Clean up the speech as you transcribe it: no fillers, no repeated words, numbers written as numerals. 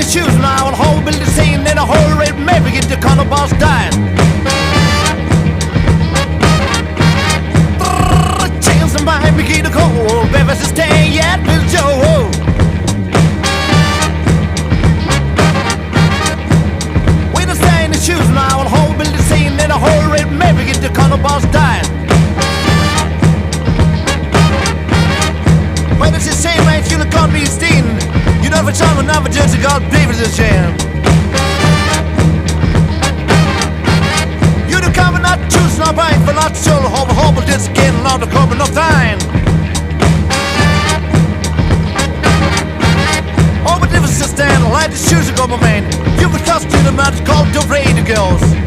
shoes now and whole building scene in a whole red maybe get the color boss dying. Chance to buy me get a cold, baby, stay yet, Bill Joe. We don't stay in the shoes now and whole building scene in a whole red maybe get the color boss dying. Well, it's the same man, you look on me, Steen. You know, for some, never judge a God, David is a sham. You the cover, not choose, not buying for not sure, hope, this getting on the cover, no time. Oh, but if it's a stand, light the shoes, go, my man. You would cost you the man, called the radio girls.